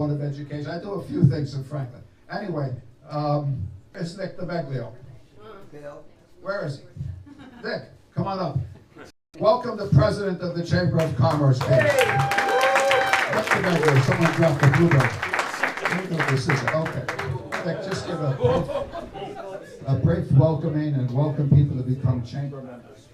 Board of Education. I do a few things in Franklin. Anyway, it's Nick DeMeglio. Bill. Where is he? Nick, come on up. Welcome the President of the Chamber of Commerce. Nick DeMeglio. Someone dropped the bluebird. Okay. Nick, just give a brief welcoming and welcome people to become chamber members.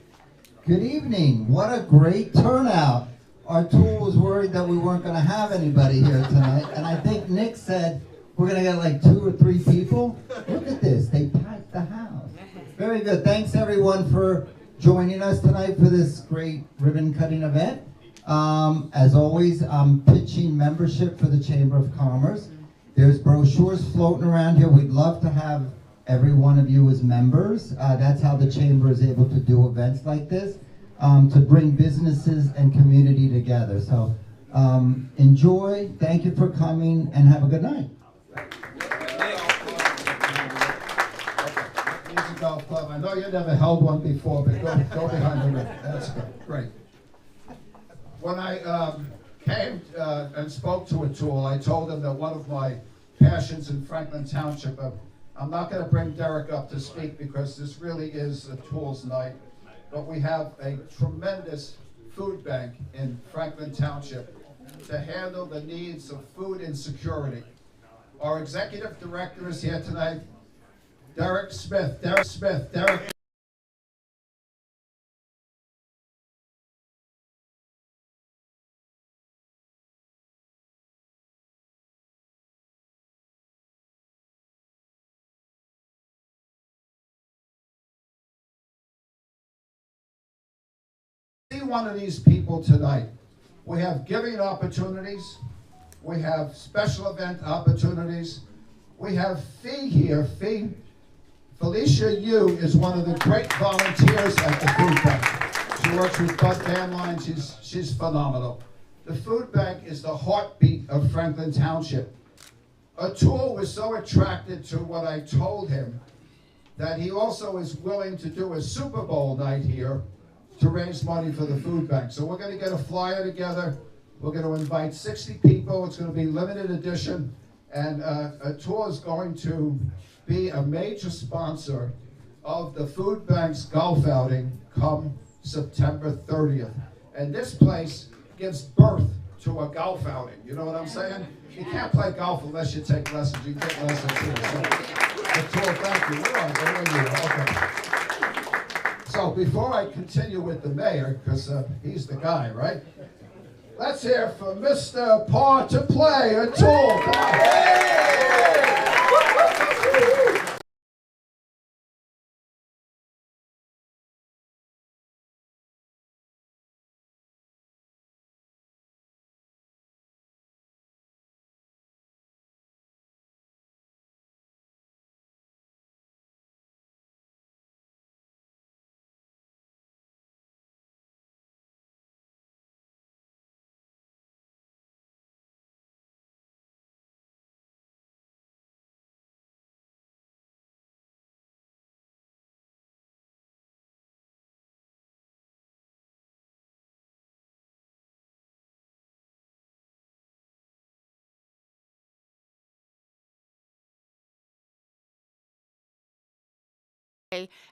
Good evening. What a great turnout. Our tool was worried that we weren't going to have anybody here tonight, and I think Nick said we're going to get like 2 or 3 people. Look at this. They packed the house. Very good. Thanks, everyone, for joining us tonight for this great ribbon-cutting event. As always, I'm pitching membership for the Chamber of Commerce. There's brochures floating around here. We'd love to have every one of you as members. That's how the Chamber is able to do events like this. To bring businesses and community together. So enjoy, thank you for coming, and have a good night. Easy Golf Club. I know you never held one before, but go behind the ring. That's good. Great. When I came and spoke to Atul, I told him that one of my passions in Franklin Township, I'm not going to bring Derek up to speak because this really is Atul's night. But we have a tremendous food bank in Franklin Township to handle the needs of food insecurity. Our executive director is here tonight, Derek Smith. Derek. One of these people tonight. We have giving opportunities, we have special event opportunities, we have Fee here. Fee, Felicia Yu is one of the great volunteers at the food bank. She works with Bud Van Line. She's phenomenal. The food bank is the heartbeat of Franklin Township. Atul was so attracted to what I told him that he also is willing to do a Super Bowl night here to raise money for the food bank. So we're going to get a flyer together. We're going to invite 60 people. It's going to be limited edition. And Atul is going to be a major sponsor of the food bank's golf outing come September 30th. And this place gives birth to a golf outing. You know what I'm saying? You can't play golf unless you take lessons. You get lessons here. So, Atul, thank you. Where are you? Okay. So before I continue with the mayor, because he's the guy, right? Let's hear from Mr. Par2Play, Atul. Come on.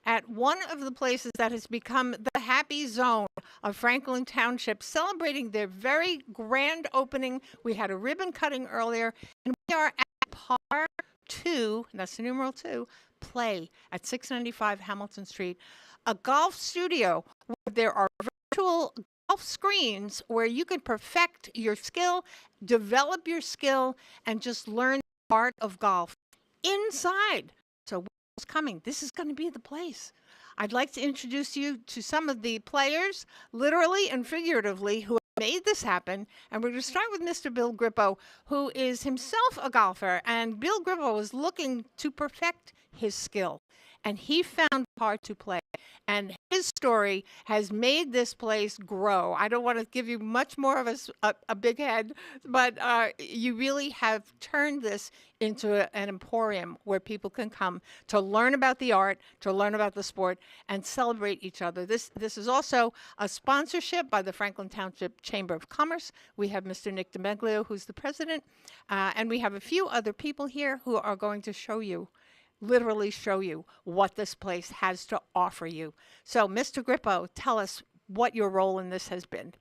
At one of the places that has become the happy zone of Franklin Township, celebrating their very grand opening. We had a ribbon cutting earlier, and we are at Par2, that's the numeral 2, Play at 695 Hamilton Street, a golf studio where there are virtual golf screens where you can perfect your skill, develop your skill, and just learn the art of golf inside. So coming. This is going to be the place. I'd like to introduce you to some of the players, literally and figuratively, who made this happen. And we're going to start with Mr. Bill Grippo, who is himself a golfer. And Bill Grippo is looking to perfect his skill. and he found Par2Play. And his story has made this place grow. I don't want to give you much more of a big head, but you really have turned this into an emporium where people can come to learn about the art, to learn about the sport, and celebrate each other. This is also a sponsorship by the Franklin Township Chamber of Commerce. We have Mr. Nick DeMeglio, who's the president, and we have a few other people here who are going to show you, literally show you what this place has to offer you. So, Mr. Grippo, tell us what your role in this has been.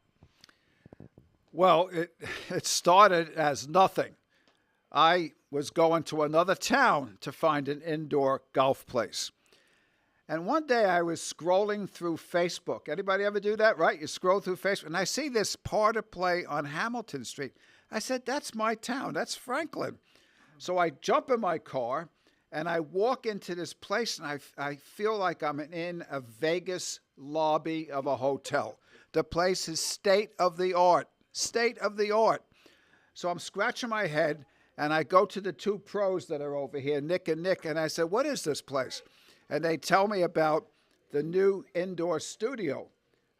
Well, it started as nothing. I was going to another town to find an indoor golf place. And one day I was scrolling through Facebook. Anybody ever do that, right? You scroll through Facebook, and I see this Par2Play on Hamilton Street. I said, that's my town. That's Franklin. So I jump in my car, and I walk into this place, and I feel like I'm in a Vegas lobby of a hotel. The place is state of the art. State of the art. So I'm scratching my head, and I go to the two pros that are over here, Nick, and I said, what is this place? And they tell me about the new indoor studio.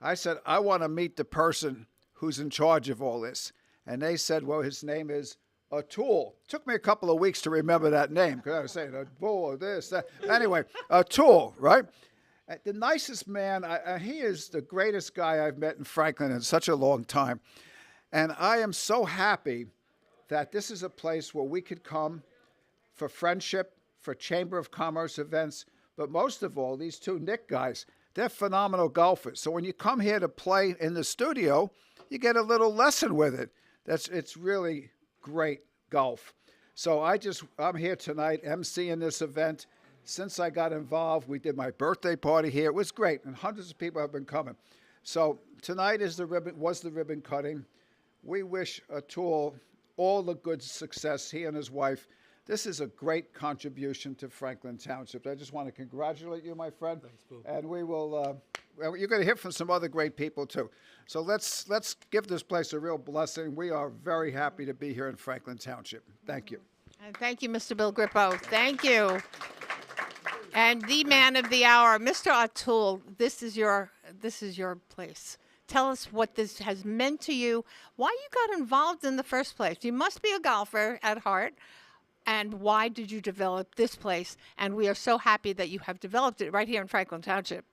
I said, I want to meet the person who's in charge of all this. And they said, well, his name is Atul. Took me a couple of weeks to remember that name because I was saying Atul, this, that. Anyway, Atul, right? The nicest man. He is the greatest guy I've met in Franklin in such a long time. And I am so happy that this is a place where we could come for friendship, for Chamber of Commerce events, but most of all, these two Nick guys, they're phenomenal golfers. So when you come here to play in the studio, you get a little lesson with it. It's really great golf. So I'm here tonight emceeing this event. Since I got involved, we did my birthday party here. It was great, and hundreds of people have been coming. So tonight was the ribbon cutting. We wish Atul all the good success, he and his wife. This is a great contribution to Franklin Township. I just want to congratulate you, my friend. Thanks, Bill. And we will. You're going to hear from some other great people too. So let's give this place a real blessing. We are very happy to be here in Franklin Township. Thank you. And thank you, Mr. Bill Grippo. Thank you. And the man of the hour, Mr. Atul, this is your place. Tell us what this has meant to you, why you got involved in the first place. You must be a golfer at heart. And why did you develop this place? And we are so happy that you have developed it right here in Franklin Township.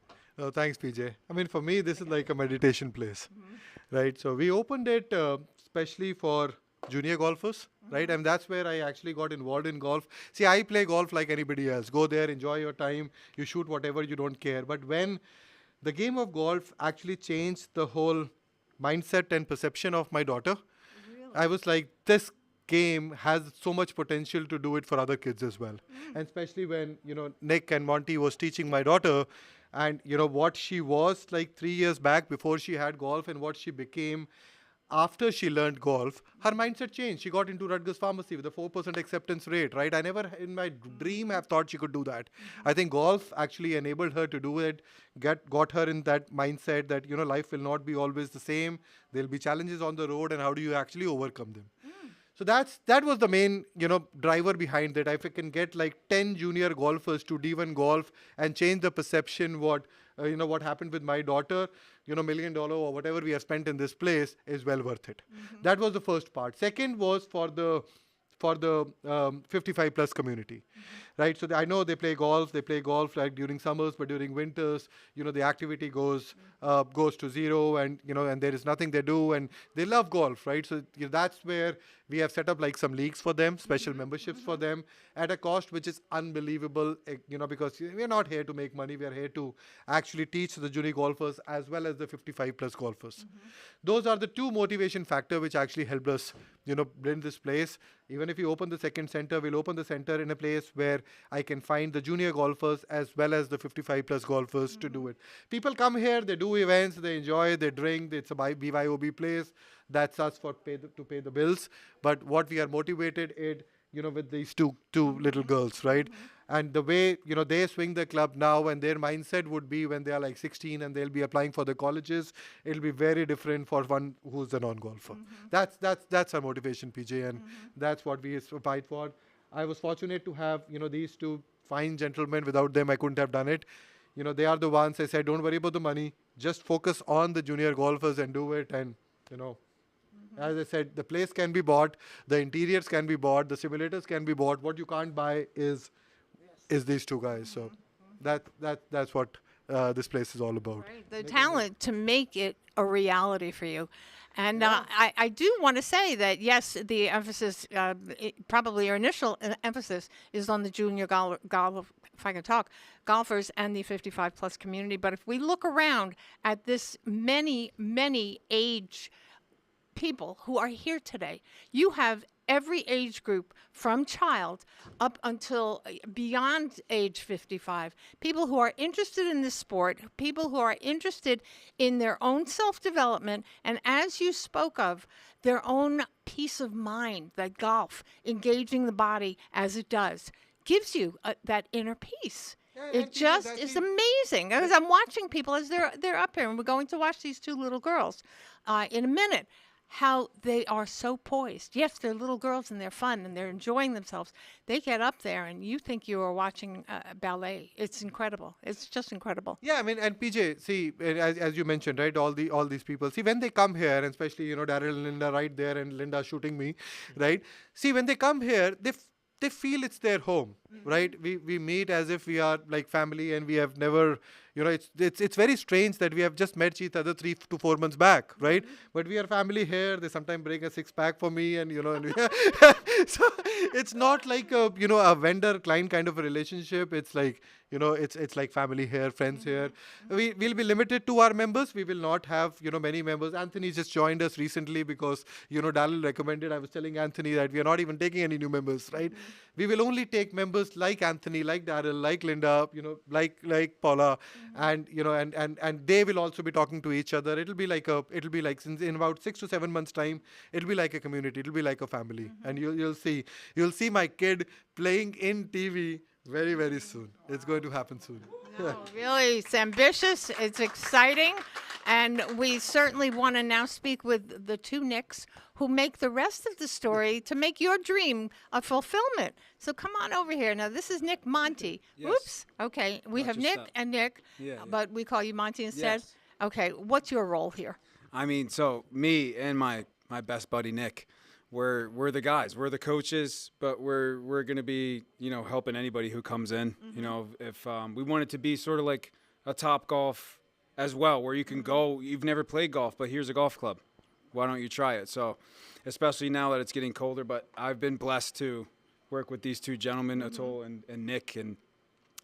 Thanks, PJ. I mean, for me, this is like a meditation place, right? So we opened it especially for junior golfers, right? And that's where I actually got involved in golf. See, I play golf like anybody else. Go there, enjoy your time. You shoot whatever, you don't care. But when the game of golf actually changed the whole mindset and perception of my daughter, really? I was like, this game has so much potential to do it for other kids as well. And especially when, Nick and Monty was teaching my daughter, and what she was like 3 years back before she had golf and what she became after she learned golf, her mindset changed. She got into Rutgers Pharmacy with a 4% acceptance rate, right? I never in my dream have thought she could do that. I think golf actually enabled her to do it, got her in that mindset that, life will not be always the same. There'll be challenges on the road, and how do you actually overcome them? So that was the main, driver behind that. If I can get like 10 junior golfers to D1 golf and change the perception, what happened with my daughter, $1 million or whatever we have spent in this place is well worth it. That was the first part. Second was for the 55 plus community, right? So I know they play golf like during summers, but during winters, the activity goes to zero, and and there is nothing they do, and they love golf, right? So that's where we have set up like some leagues for them, special memberships for them at a cost which is unbelievable, because we are not here to make money. We are here to actually teach the junior golfers as well as the 55 plus golfers. Those are the two motivation factors which actually helped us, bring this place. Even if we open the second center, we'll open the center in a place where I can find the junior golfers as well as the 55 plus golfers to do it. People come here, they do events, they enjoy, they drink. It's a BYOB place. That's us to pay the bills. But what we are motivated in, with these two little girls, right? And the way, they swing the club now, and their mindset would be when they are like 16 and they'll be applying for the colleges, it'll be very different for one who's a non-golfer. That's our motivation, PJ, and that's what we fight for. I was fortunate to have, these two fine gentlemen. Without them, I couldn't have done it. You know, they are the ones. I said, don't worry about the money. Just focus on the junior golfers and do it. And, you know, as I said, the place can be bought, the interiors can be bought, the simulators can be bought. What you can't buy is these two guys. So that's what this place is all about. Right. The talent to make it a reality for you. And I do want to say that, yes, the emphasis, probably your initial emphasis is on the junior if I can talk, golfers and the 55 plus community. But if we look around at this many age people who are here today, you have every age group from child up until beyond age 55. People who are interested in this sport, people who are interested in their own self-development, and as you spoke of, their own peace of mind, that golf, engaging the body as it does, gives you that inner peace. It just is amazing. Because I'm watching people as they're up here, and we're going to watch these two little girls in a minute, how they are so poised. Yes, they're little girls and they're fun and they're enjoying themselves. They get up there and you think you are watching ballet. It's incredible. It's just incredible. Yeah, I mean, and PJ, see, as you mentioned, right, all these people. See, when they come here, and especially, you know, Daryl and Linda right there, and Linda shooting me, right? See, when they come here, they feel it's their home, right? We meet as if we are like family, and we have never, you know, it's very strange that we have just met each other 3 to 4 months back, right? But we are family here. They sometimes bring a 6-pack for me, and you know, and so it's not like a, you know, a vendor-client kind of a relationship. It's like, you know, it's like family here, friends here. We'll be limited to our members. We will not have, you know, many members. Anthony just joined us recently because, you know, Dalil recommended. I was telling Anthony that we are not even taking any new members, right? We will only take members like Anthony, like Daryl, like Linda, you know, like Paula, and you know, and they will also be talking to each other. It'll be like since in about 6 to 7 months time, it'll be like a community. It'll be like a family, and you'll see my kid playing in TV very soon. It's going to happen soon. No, really, it's ambitious, it's exciting, and we certainly want to now speak with the two Nicks who make the rest of the story to make your dream a fulfillment. So come on over here. Now, this is Nick Monty. Yes. Oops. Okay, we have Nick and Nick, but we call you Monty instead. Yes. Okay, what's your role here? I mean, so me and my best buddy Nick, we're the guys. We're the coaches, but we're going to be, you know, helping anybody who comes in. You know, if we want it to be sort of like a Top Golf as well, where you can go, you've never played golf, but here's a golf club. Why don't you try it? So, especially now that it's getting colder, but I've been blessed to work with these two gentlemen, Atul and Nick, and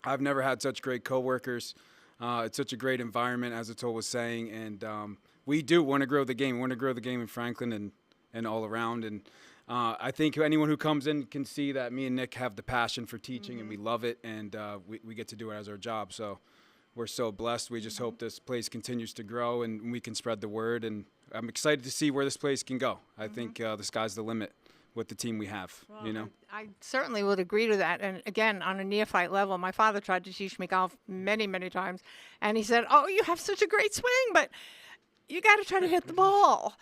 I've never had such great coworkers. It's such a great environment, as Atul was saying, and we do want to grow the game. We want to grow the game in Franklin and all around, and I think anyone who comes in can see that me and Nick have the passion for teaching, and we love it, and we get to do it as our job. So we're so blessed. We just hope this place continues to grow and we can spread the word, and I'm excited to see where this place can go. I think the sky's the limit with the team we have, Well, you know. I certainly would agree to that. And again, on a neophyte level, my father tried to teach me golf many times, and he said, "Oh, you have such a great swing, but you got to try to hit the ball."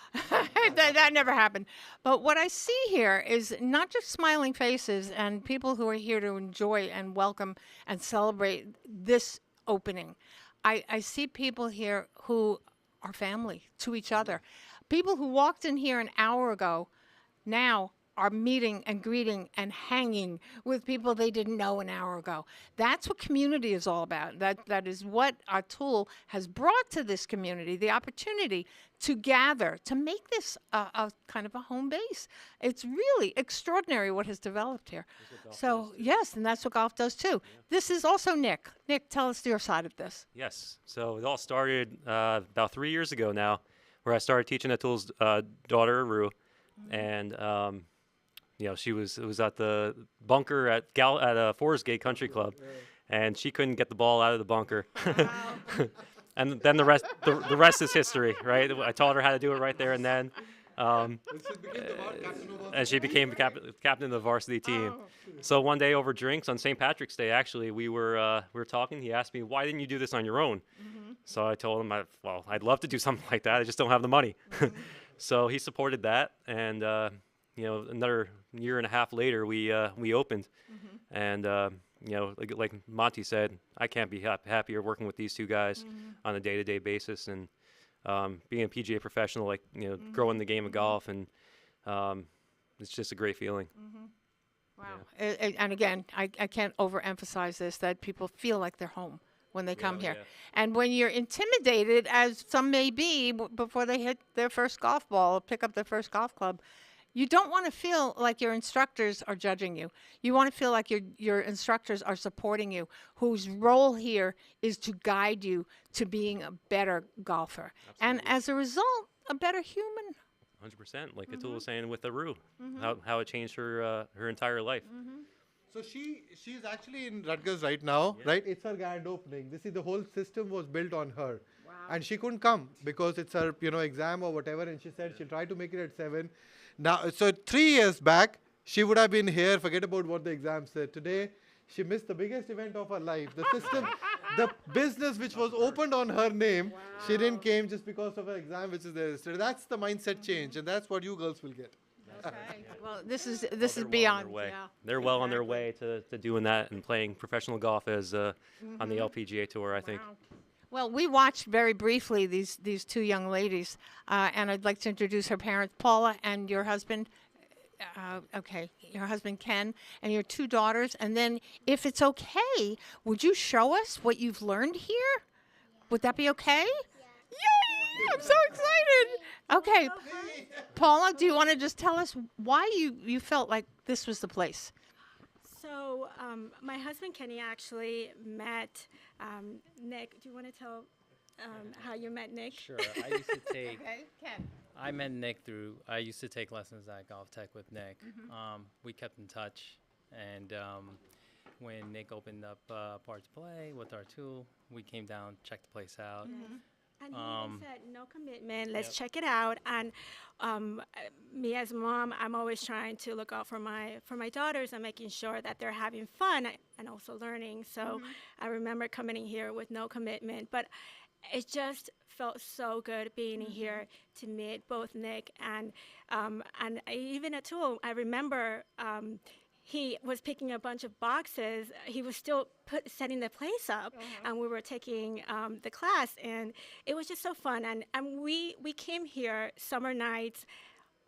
that never happened. But what I see here is not just smiling faces and people who are here to enjoy and welcome and celebrate this opening. I see people here who are family to each other. People who walked in here an hour ago now are meeting and greeting and hanging with people they didn't know an hour ago. That's what community is all about. That is what our tool has brought to this community, the opportunity to gather, to make this a kind of a home base. It's really extraordinary what has developed here. So, yes, and that's what golf does too. Yeah. This is also Nick. Nick, tell us your side of this. Yes. So it all started about 3 years ago now, where I started teaching Atul's daughter, Rue, and you know, it was at the bunker at Forest Gate Country Club, and she couldn't get the ball out of the bunker. And then the rest is history, right? I taught her how to do it right there and then, and she became the captain of the varsity team. So one day over drinks on St. Patrick's Day, actually, we were talking. He asked me, "Why didn't you do this on your own?" So I told him, I'd love to do something like that. I just don't have the money. So he supported that, and you know, another year and a half later, we opened, and like Monty said, I can't be happier working with these two guys on a day-to-day basis, and being a PGA professional, like growing the game of golf, and it's just a great feeling. Wow. And again, I can't overemphasize this, that people feel like they're home when they come here. Yeah. And when you're intimidated, as some may be before they hit their first golf ball or pick up their first golf club, you don't want to feel like your instructors are judging you. You want to feel like your instructors are supporting you, whose role here is to guide you to being a better golfer. And as a result, a better human. 100%, like Atul was saying with Aru, how it changed her entire life. So she's actually in Rutgers right now, right? It's her grand opening. This is the whole system was built on her, and she couldn't come because it's her exam or whatever. And she said she'll try to make it at 7. Now, so 3 years back, she would have been here. Forget about what the exam said. Today, she missed the biggest event of her life. The system, the business which was opened on her name, she didn't came just because of her exam, which is there. So that's the mindset change, and that's what you girls will get. Okay. Well, this is They're beyond. well on their way. Yeah. They're well on their way to doing that and playing professional golf as on the LPGA tour, I think. Wow. Well, we watched very briefly these two young ladies, and I'd like to introduce her parents, Paula, and your husband. Your husband Ken, and your 2 daughters. And then, if it's okay, would you show us what you've learned here? Would that be okay? Yay! I'm so excited. Okay, Paula, do you want to just tell us why you felt like this was the place? So my husband Kenny actually met Nick. Do you want to tell how you met Nick? Sure. I used to take. Ken. I met Nick I used to take lessons at Golf Tech with Nick. We kept in touch, and when Nick opened up Par2Play with our tool, we came down, checked the place out. And he even said, no commitment, let's check it out. And me as a mom, I'm always trying to look out for my daughters and making sure that they're having fun and also learning. So I remember coming in here with no commitment, but it just felt so good being in here to meet both Nick and even Atul. I remember he was picking a bunch of boxes. He was still setting the place up, and we were taking the class, and it was just so fun. And we came here summer nights.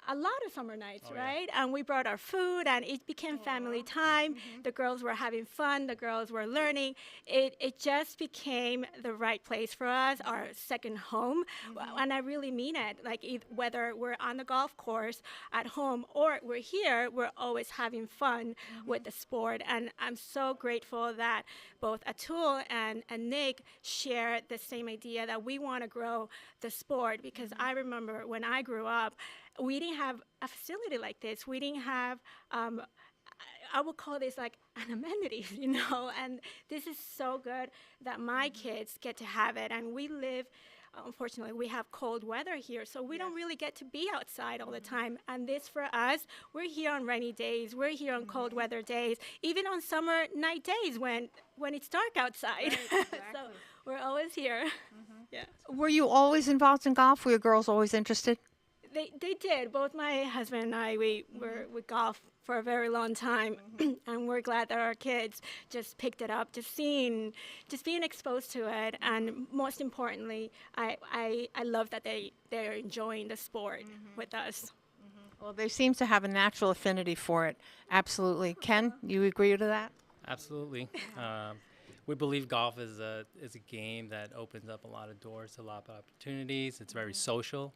A lot of summer nights, right? And we brought our food, and it became family time. The girls were having fun. The girls were learning. It just became the right place for us, our second home. And I really mean it. Like, whether we're on the golf course, at home, or we're here, we're always having fun with the sport. And I'm so grateful that both Atul and Nick share the same idea that we want to grow the sport, because I remember when I grew up, we didn't have a facility like this. We didn't have, I would call this like an amenity, and this is so good that my kids get to have it. And we live, unfortunately, we have cold weather here, so we don't really get to be outside all the time. And this for us, we're here on rainy days, we're here on cold weather days, even on summer night days when it's dark outside. Right, exactly. So we're always here. Yeah. Were you always involved in golf? Were your girls always interested? They did. Both my husband and I, we were with golf for a very long time, and we're glad that our kids just picked it up, just being exposed to it, and most importantly, I love that they're enjoying the sport with us. Well, they seem to have a natural affinity for it. Absolutely. Ken, you agree to that? Absolutely. We believe golf is a game that opens up a lot of doors to a lot of opportunities. It's very social.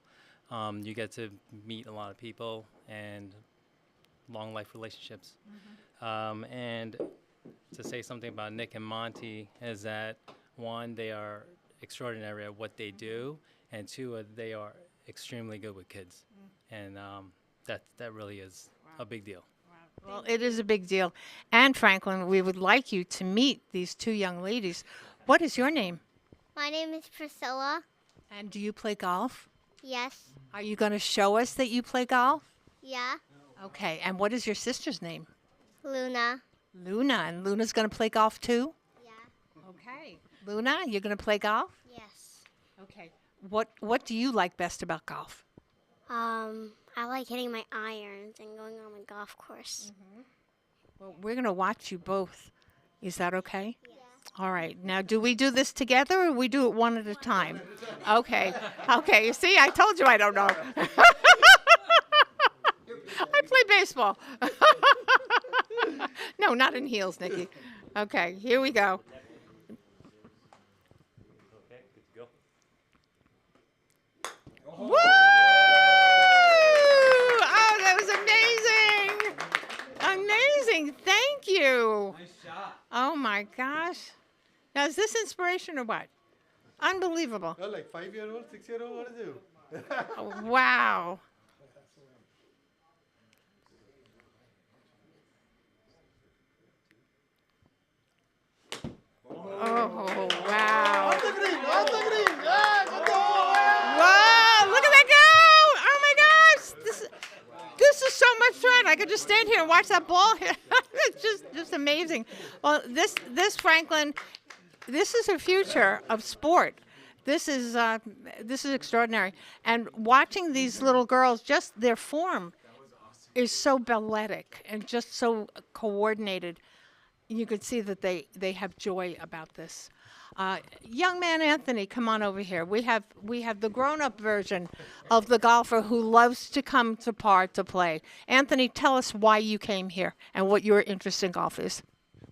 You get to meet a lot of people and long life relationships. And to say something about Nick and Monty is that, one, they are extraordinary at what they do, and 2, they are extremely good with kids. And that really is a big deal. Well, it is a big deal. And Franklin, we would like you to meet these 2 young ladies. What is your name? My name is Priscilla. And do you play golf? Yes. Are you going to show us that you play golf? Yeah. Okay. And what is your sister's name? Luna. Luna. And Luna's going to play golf too? Yeah. Okay. Luna, you're going to play golf? Yes. Okay. What do you like best about golf? I like hitting my irons and going on the golf course. Well, we're going to watch you both Is that okay? All right. Now, do we do this together or we do it one at a time? Okay. Okay. You see, I told you I don't know. I play baseball. No, not in heels, Nikki. Okay, here we go. Okay, good to go. Woo! Oh, that was amazing. Amazing. Thank you. Nice shot. Oh, my gosh. Now, is this inspiration or what? Unbelievable. Oh, like 5-year-old, 6-year-old, what is it? Oh, wow. Oh, wow. Whoa, look at that go. Oh, my gosh. This is so much fun. I could just stand here and watch that ball. It's just amazing. Well, this Franklin, this is a future of sport. This is extraordinary. And watching these little girls, just their form is so balletic and just so coordinated. You could see that they have joy about this. Young man Anthony, come on over here. We have the grown-up version of the golfer who loves to come to Par2Play. Anthony, tell us why you came here and what your interest in golf is.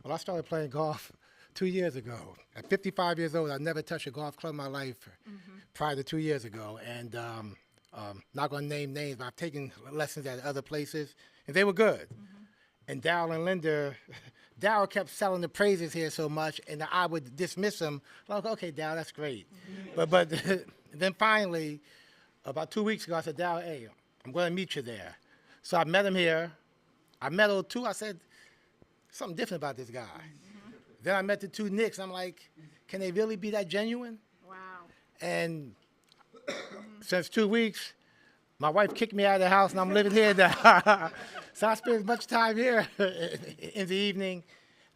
Well, I started playing golf 2 years ago. At 55 years old, I never touched a golf club in my life prior to 2 years ago. And not going to name names, but I've taken lessons at other places, and they were good. And Darryl and Linda, Darryl kept selling the praises here so much, and I would dismiss them. Like, okay, Darryl, that's great. But then finally, about 2 weeks ago, I said, Darryl, hey, I'm going to meet you there. So I met him here. I met O2. I said, something different about this guy. Then I met the two Knicks. I'm like, can they really be that genuine? Wow. And since 2 weeks, my wife kicked me out of the house, and I'm living here now. So I spend as much time here in the evening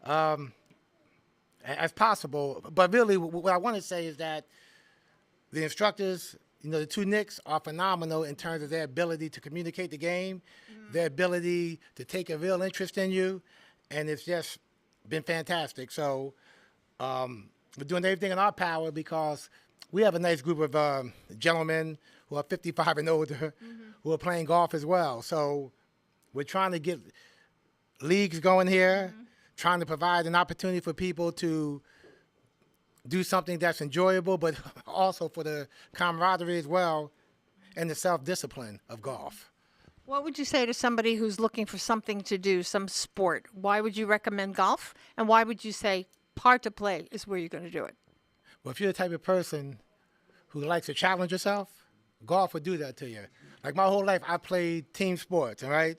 as possible. But really, what I want to say is that the instructors, the two Knicks are phenomenal in terms of their ability to communicate the game, their ability to take a real interest in you, and it's just been fantastic. So we're doing everything in our power because we have a nice group of gentlemen who are 55 and older who are playing golf as well. So we're trying to get leagues going here, trying to provide an opportunity for people to do something that's enjoyable, but also for the camaraderie as well and the self-discipline of golf. What would you say to somebody who's looking for something to do, some sport? Why would you recommend golf? And why would you say Par2Play is where you're going to do it? Well, if you're the type of person who likes to challenge yourself, golf would do that to you. Like my whole life, I played team sports, all right?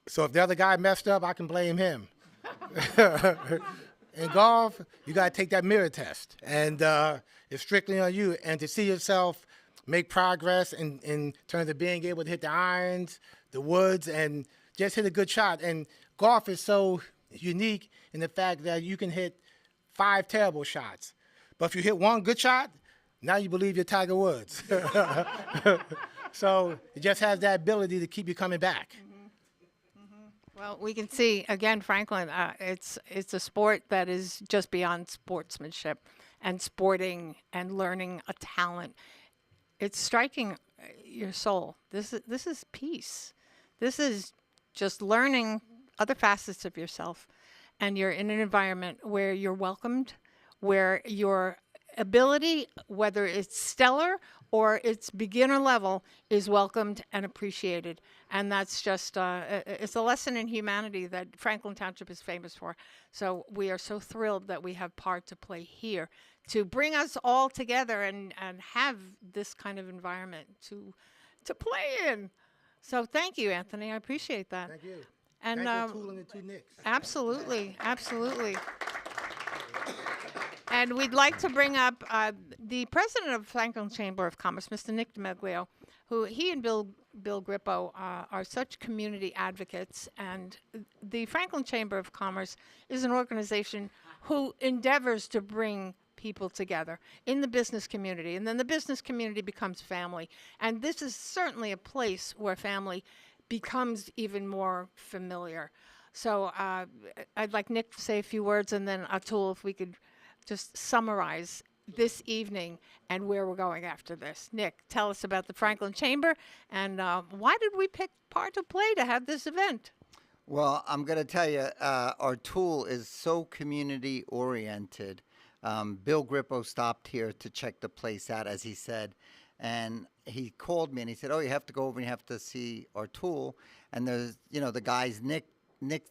So if the other guy messed up, I can blame him. In golf, you got to take that mirror test, and it's strictly on you. And to see yourself make progress in terms of being able to hit the irons, the woods, and just hit a good shot. And golf is so unique in the fact that you can hit 5 terrible shots. But if you hit 1 good shot, now you believe you're Tiger Woods. So it just has that ability to keep you coming back. Well, we can see, again, Franklin, it's a sport that is just beyond sportsmanship and sporting and learning a talent. It's striking your soul. This is peace. This is just learning other facets of yourself, and you're in an environment where you're welcomed, where your ability, whether it's stellar or it's beginner level, is welcomed and appreciated. And that's just, it's a lesson in humanity that Franklin Township is famous for. So we are so thrilled that we have Par2Play here to bring us all together and have this kind of environment to play in. So thank you, Anthony. I appreciate that. Thank you. And thank you for tooling the two Knicks. Absolutely, absolutely. And we'd like to bring up the president of Franklin Chamber of Commerce, Mr. Nick DiMeglio, who he and Bill Grippo are such community advocates. And the Franklin Chamber of Commerce is an organization who endeavors to bring people together in the business community. And then the business community becomes family. And this is certainly a place where family becomes even more familiar. So I'd like Nick to say a few words, and then Atul, if we could just summarize this evening and where we're going after this. Nick, tell us about the Franklin Chamber, and why did we pick Par2Play to have this event? Well, I'm going to tell you, our tool is so community oriented. Bill Grippo stopped here to check the place out, as he said, and he called me and he said, "Oh, you have to go over and you have to see our tool." And there's, the guys, Nick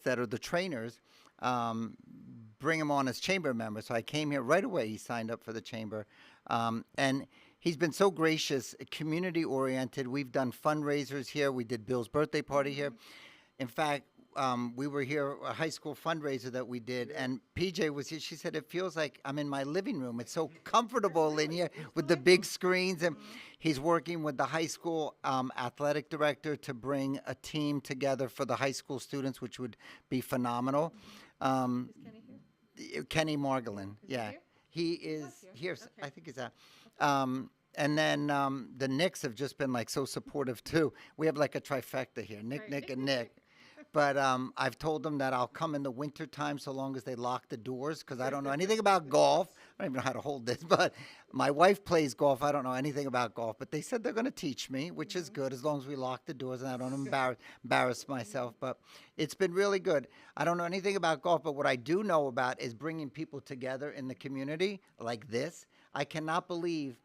that are the trainers, bring him on as chamber member. So I came here right away. He signed up for the chamber, and he's been so gracious, community oriented. We've done fundraisers here. We did Bill's birthday party here. In fact, we were here, a high school fundraiser that we did, and PJ was here. She said, "It feels like I'm in my living room. It's so comfortable in here with the big screens." And he's working with the high school athletic director to bring a team together for the high school students, which would be phenomenal. Kenny Margolin, yeah. He is here. I think he's out. And then the Knicks have just been like so supportive too. We have like a trifecta here, Nick, and Nick. But I've told them that I'll come in the winter time so long as they lock the doors, because I don't know anything about golf. I don't even know how to hold this, but my wife plays golf. I don't know anything about golf, but they said they're going to teach me, which is good as long as we lock the doors and I don't embarrass myself. But it's been really good. I don't know anything about golf, but what I do know about is bringing people together in the community like this. I cannot believe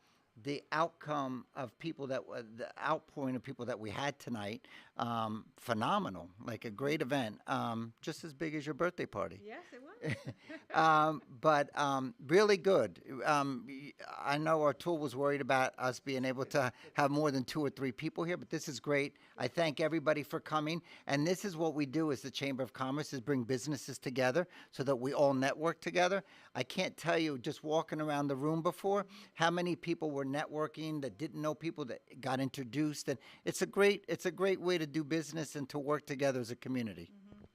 the outcome of people the outpouring of people that we had tonight. Phenomenal, like a great event, just as big as your birthday party. Yes, it was. But really good. I know our tool was worried about us being able to have more than 2 or 3 people here, but this is great. I thank everybody for coming. And this is what we do as the Chamber of Commerce, is bring businesses together so that we all network together. I can't tell you, just walking around the room before, how many people were networking that didn't know people that got introduced. And it's a great way to do business and to work together as a community.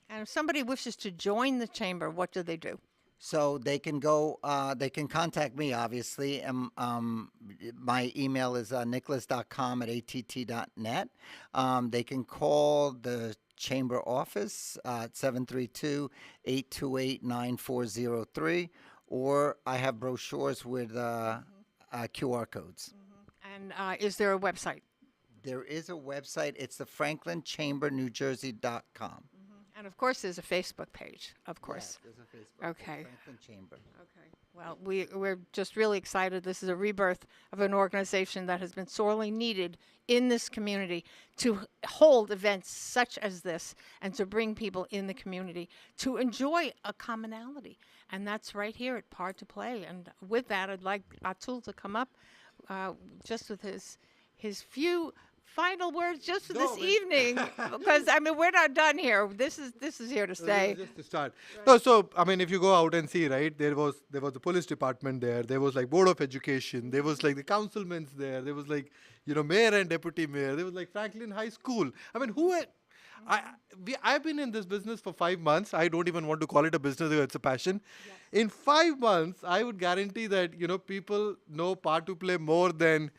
And if somebody wishes to join the chamber, what do they do? So they can go, they can contact me, obviously. My email is nicholas.com@att.net. They can call the chamber office at 732-828-9403, or I have brochures with QR codes. And is there a website? There is a website. It's the FranklinChamberNewJersey.com. And of course, there's a Facebook page, of course. Yeah, there's a Facebook. Okay. Franklin Chamber. Okay. Well, we're just really excited. This is a rebirth of an organization that has been sorely needed in this community to hold events such as this and to bring people in the community to enjoy a commonality. And that's right here at Par2Play. And with that, I'd like Atul to come up just with his few final words just for this evening, because I mean we're not done here. This is here to stay. Just to start. Right. No, so I mean, if you go out and see, right, there was the police department there. There was like board of education. There was like the councilmen's there. There was like mayor and deputy mayor. There was like Franklin High School. I mean, I've been in this business for 5 months. I don't even want to call it a business; it's a passion. Yes. In 5 months, I would guarantee that people know Par2Play more than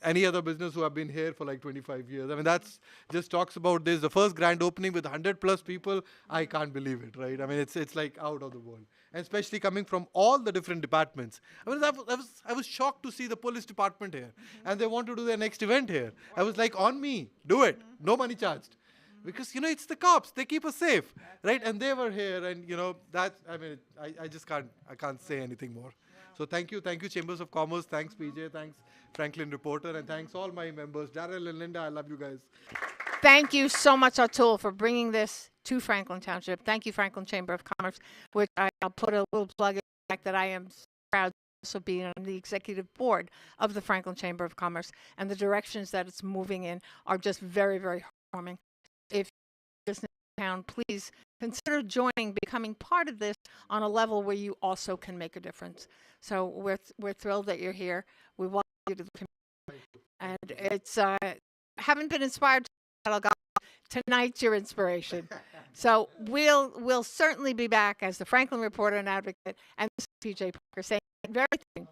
any other business who have been here for like 25 years. I mean, that's just talks about this. The first grand opening with 100+ people, I can't believe it, right? I mean, it's like out of the world. And especially coming from all the different departments. I mean, I was shocked to see the police department here. And they want to do their next event here. I was like, on me, do it. No money charged. Because, it's the cops. They keep us safe, right? And they were here. And, that's, I mean, I just can't say anything more. So thank you, Chambers of Commerce. Thanks, PJ. Thanks, Franklin Reporter. And thanks all my members. Daryl and Linda, I love you guys. Thank you so much, Atul, for bringing this to Franklin Township. Thank you, Franklin Chamber of Commerce, which I'll put a little plug in the fact that I am proud to also be on the executive board of the Franklin Chamber of Commerce. And the directions that it's moving in are just very, very heartwarming. If you're listening to town, please consider joining, becoming part of this on a level where you also can make a difference. So we're thrilled that you're here. We welcome you to the community. And it's haven't been inspired to golf. Tonight's your inspiration. So we'll certainly be back as the Franklin Reporter and Advocate and PJ Parker saying the very thing.